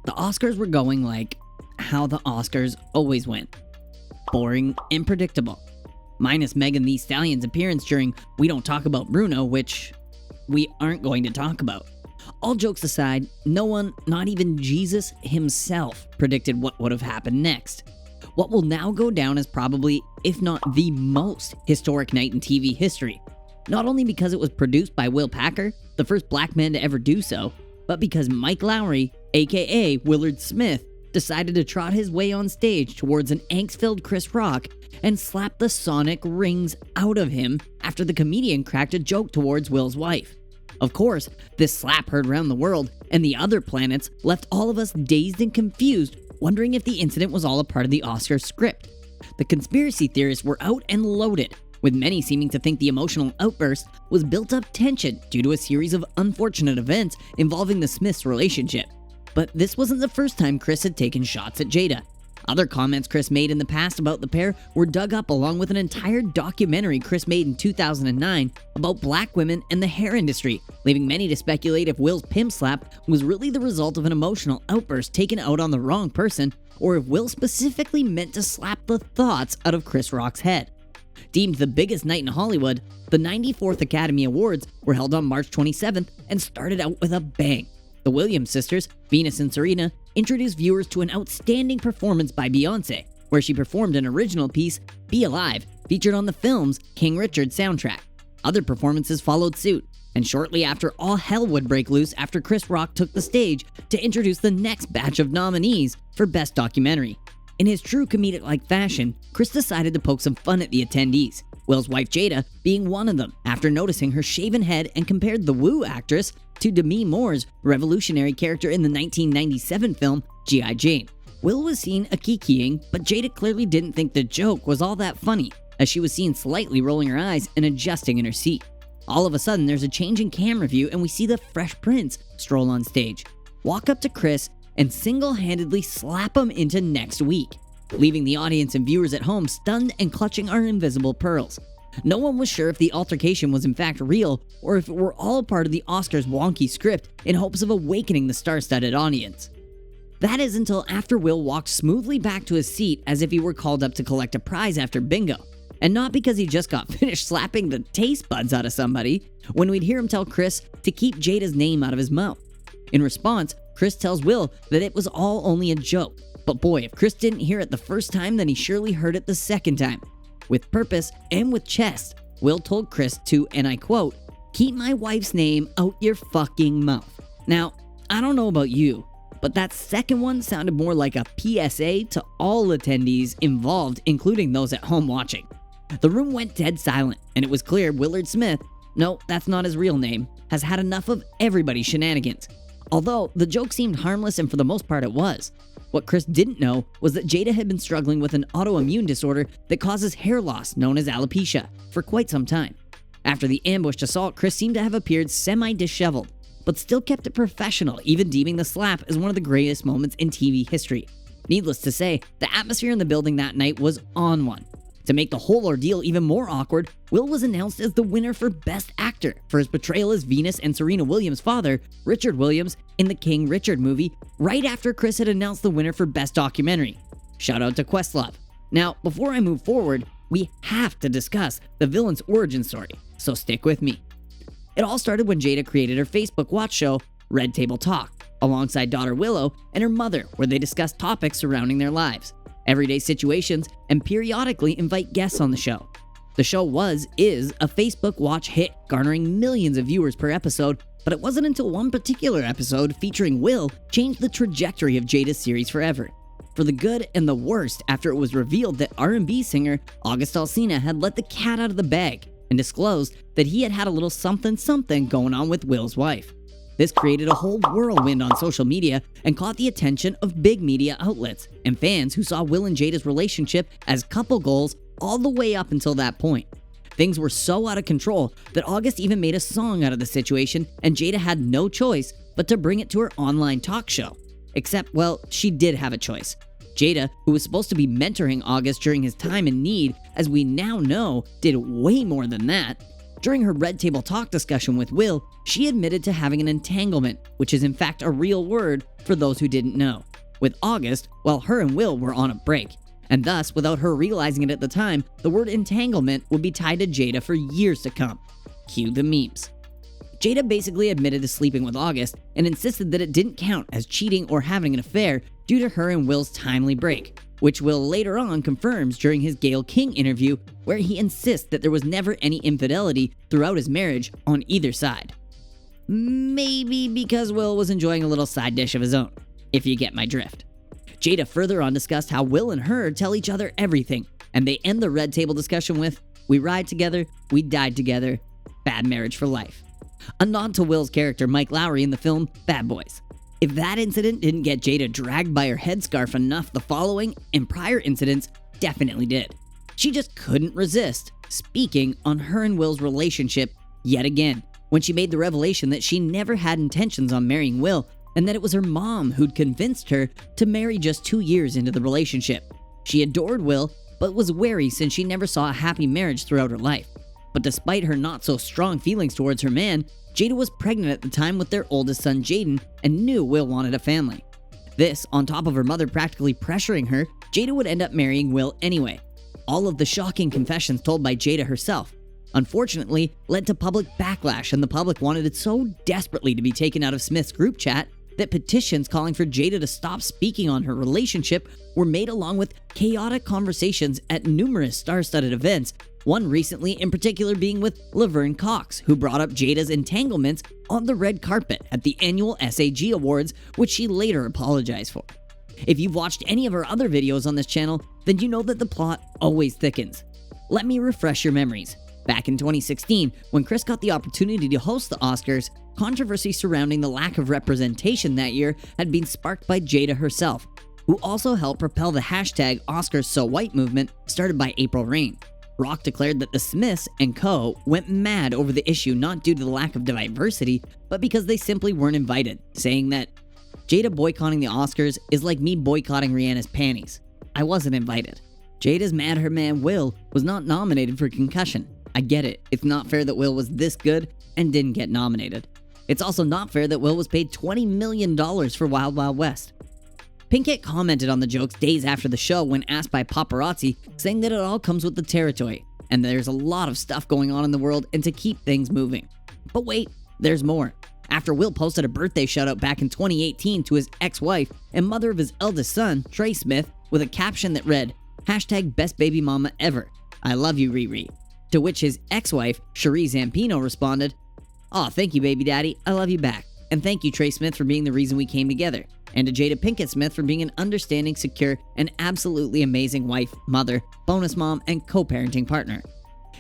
The Oscars were going like how the Oscars always went. Boring and predictable. Minus Megan Thee Stallion's appearance during We Don't Talk About Bruno, which we aren't going to talk about. All jokes aside, no one, not even Jesus himself, predicted what would have happened next. What will now go down as probably, if not the most historic night in TV history. Not only because it was produced by Will Packer, the first black man to ever do so, but because Mike Lowrey, aka Willard Smith, decided to trot his way on stage towards an angst-filled Chris Rock and slap the sonic rings out of him after the comedian cracked a joke towards Will's wife. Of course, this slap heard around the world and the other planets left all of us dazed and confused, wondering if the incident was all a part of the Oscars script. The conspiracy theorists were out and loaded, with many seeming to think the emotional outburst was built-up tension due to a series of unfortunate events involving the Smiths' relationship. But this wasn't the first time Chris had taken shots at Jada. Other comments Chris made in the past about the pair were dug up along with an entire documentary Chris made in 2009 about black women and the hair industry, leaving many to speculate if Will's pimp slap was really the result of an emotional outburst taken out on the wrong person, or if Will specifically meant to slap the thoughts out of Chris Rock's head. Deemed the biggest night in Hollywood, the 94th Academy Awards were held on March 27th and started out with a bang. The Williams sisters, Venus and Serena, introduced viewers to an outstanding performance by Beyoncé, where she performed an original piece, Be Alive, featured on the film's King Richard soundtrack. Other performances followed suit, and shortly after, all hell would break loose after Chris Rock took the stage to introduce the next batch of nominees for Best Documentary. In his true comedic-like fashion, Chris decided to poke some fun at the attendees, Will's wife Jada being one of them after noticing her shaven head, and compared the Woo actress to Demi Moore's revolutionary character in the 1997 film G.I. Jane. Will was seen akikiing, but Jada clearly didn't think the joke was all that funny, as she was seen slightly rolling her eyes and adjusting in her seat. All of a sudden, there's a change in camera view and we see the Fresh Prince stroll on stage, walk up to Chris, and single-handedly slap him into next week, leaving the audience and viewers at home stunned and clutching our invisible pearls. No one was sure if the altercation was in fact real, or if it were all part of the Oscars' wonky script in hopes of awakening the star-studded audience. That is until after Will walked smoothly back to his seat as if he were called up to collect a prize after bingo, and not because he just got finished slapping the taste buds out of somebody, when we'd hear him tell Chris to keep Jada's name out of his mouth. In response, Chris tells Will that it was all only a joke, but boy, if Chris didn't hear it the first time, then he surely heard it the second time. With purpose and with chest, Will told Chris to, and I quote, "Keep my wife's name out your fucking mouth." Now, I don't know about you, but that second one sounded more like a PSA to all attendees involved, including those at home watching. The room went dead silent, and it was clear Willard Smith, no, that's not his real name, has had enough of everybody's shenanigans. Although the joke seemed harmless, and for the most part it was. What Chris didn't know was that Jada had been struggling with an autoimmune disorder that causes hair loss known as alopecia for quite some time. After the ambushed assault, Chris seemed to have appeared semi-disheveled, but still kept it professional, even deeming the slap as one of the greatest moments in TV history. Needless to say, the atmosphere in the building that night was on one. To make the whole ordeal even more awkward, Will was announced as the winner for Best Actor for his portrayal as Venus and Serena Williams' father, Richard Williams, in the King Richard movie, right after Chris had announced the winner for Best Documentary. Shout out to Questlove. Now, before I move forward, we have to discuss the villain's origin story, so stick with me. It all started when Jada created her Facebook watch show, Red Table Talk, alongside daughter Willow and her mother, where they discussed topics surrounding their lives, everyday situations, and periodically invite guests on the show. The show is a Facebook watch hit, garnering millions of viewers per episode, but it wasn't until one particular episode featuring Will changed the trajectory of Jada's series forever. For the good and the worst, after it was revealed that R&B singer August Alsina had let the cat out of the bag and disclosed that he had had a little something going on with Will's wife. This created a whole whirlwind on social media and caught the attention of big media outlets and fans who saw Will and Jada's relationship as couple goals all the way up until that point. Things were so out of control that August even made a song out of the situation, and Jada had no choice but to bring it to her online talk show. Except, well, she did have a choice. Jada, who was supposed to be mentoring August during his time in need, as we now know, did way more than that. During her Red Table Talk discussion with Will, she admitted to having an entanglement, which is in fact a real word for those who didn't know, with August while her and Will were on a break. And thus, without her realizing it at the time, the word entanglement would be tied to Jada for years to come. Cue the memes. Jada basically admitted to sleeping with August and insisted that it didn't count as cheating or having an affair due to her and Will's timely break, which Will later on confirms during his Gayle King interview, where he insists that there was never any infidelity throughout his marriage on either side. Maybe because Will was enjoying a little side dish of his own, if you get my drift. Jada further on discussed how Will and her tell each other everything, and they end the Red Table discussion with, "We ride together, we died together, bad marriage for life." A nod to Will's character Mike Lowrey in the film Bad Boys. If that incident didn't get Jada dragged by her headscarf enough, the following and prior incidents definitely did. She just couldn't resist speaking on her and Will's relationship yet again, when she made the revelation that she never had intentions on marrying Will, and that it was her mom who'd convinced her to marry just 2 years into the relationship. She adored Will, but was wary since she never saw a happy marriage throughout her life. But despite her not so strong feelings towards her man, Jada was pregnant at the time with their oldest son Jaden and knew Will wanted a family. This, on top of her mother practically pressuring her, Jada would end up marrying Will anyway. All of the shocking confessions told by Jada herself, unfortunately, led to public backlash, and the public wanted it so desperately to be taken out of Smith's group chat that petitions calling for Jada to stop speaking on her relationship were made, along with chaotic conversations at numerous star-studded events, one recently in particular being with Laverne Cox, who brought up Jada's entanglements on the red carpet at the annual SAG Awards, which she later apologized for. If you've watched any of her other videos on this channel, then you know that the plot always thickens. Let me refresh your memories. Back in 2016, when Chris got the opportunity to host the Oscars, controversy surrounding the lack of representation that year had been sparked by Jada herself, who also helped propel the hashtag #OscarsSoWhite movement started by April Reign. Rock declared that the Smiths and co. went mad over the issue not due to the lack of diversity, but because they simply weren't invited, saying that Jada boycotting the Oscars is like me boycotting Rihanna's panties. I wasn't invited. Jada's mad her man Will was not nominated for Concussion. I get it. It's not fair that Will was this good and didn't get nominated. It's also not fair that Will was paid $20 million for Wild Wild West. Pinkett commented on the jokes days after the show when asked by paparazzi, saying that it all comes with the territory, and there's a lot of stuff going on in the world and to keep things moving. But wait, there's more. After Will posted a birthday shoutout back in 2018 to his ex-wife and mother of his eldest son, Trey Smith, with a caption that read, #best baby mama ever. I love you, Riri. To which his ex-wife, Cherie Zampino, responded, "Aw, thank you, baby daddy. I love you back. And thank you, Trey Smith, for being the reason we came together. And to Jada Pinkett Smith for being an understanding, secure, and absolutely amazing wife, mother, bonus mom, and co-parenting partner."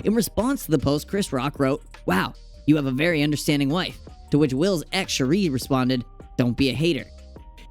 In response to the post, Chris Rock wrote, "Wow, you have a very understanding wife." To which Will's ex Cherie responded, "Don't be a hater."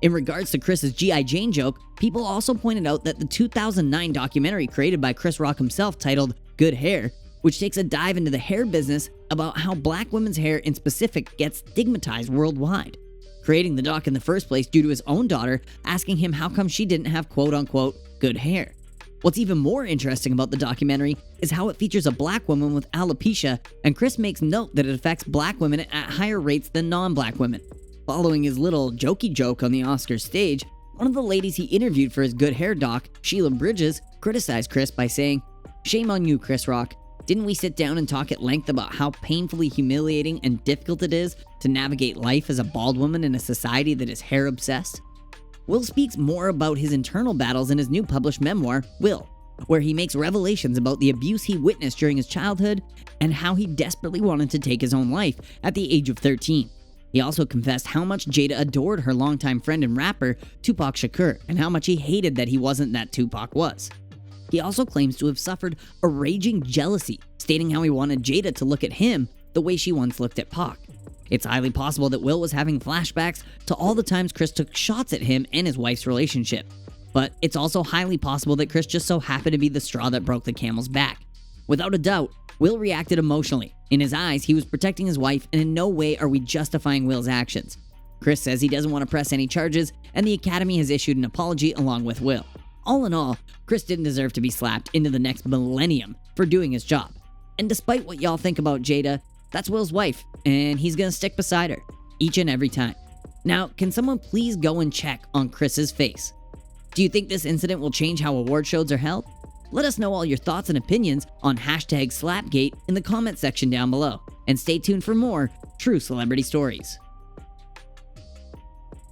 In regards to Chris's G.I. Jane joke, people also pointed out that the 2009 documentary created by Chris Rock himself titled Good Hair, which takes a dive into the hair business about how black women's hair in specific gets stigmatized worldwide. Creating the doc in the first place due to his own daughter asking him how come she didn't have quote-unquote good hair. What's even more interesting about the documentary is how it features a black woman with alopecia, and Chris makes note that it affects black women at higher rates than non-black women. Following his little jokey joke on the Oscars stage, one of the ladies he interviewed for his Good Hair doc, Sheila Bridges, criticized Chris by saying, "Shame on you, Chris Rock. Didn't we sit down and talk at length about how painfully humiliating and difficult it is to navigate life as a bald woman in a society that is hair obsessed?" Will speaks more about his internal battles in his new published memoir, Will, where he makes revelations about the abuse he witnessed during his childhood and how he desperately wanted to take his own life at the age of 13. He also confessed how much Jada adored her longtime friend and rapper, Tupac Shakur, and how much he hated that he wasn't that Tupac was. He also claims to have suffered a raging jealousy, stating how he wanted Jada to look at him the way she once looked at Pac. It's highly possible that Will was having flashbacks to all the times Chris took shots at him and his wife's relationship. But it's also highly possible that Chris just so happened to be the straw that broke the camel's back. Without a doubt, Will reacted emotionally. In his eyes, he was protecting his wife, and in no way are we justifying Will's actions. Chris says he doesn't want to press any charges, and the Academy has issued an apology along with Will. All in all, Chris didn't deserve to be slapped into the next millennium for doing his job. And despite what y'all think about Jada, that's Will's wife, and he's gonna stick beside her, each and every time. Now, can someone please go and check on Chris's face? Do you think this incident will change how award shows are held? Let us know all your thoughts and opinions on #Slapgate in the comment section down below. And stay tuned for more true celebrity stories.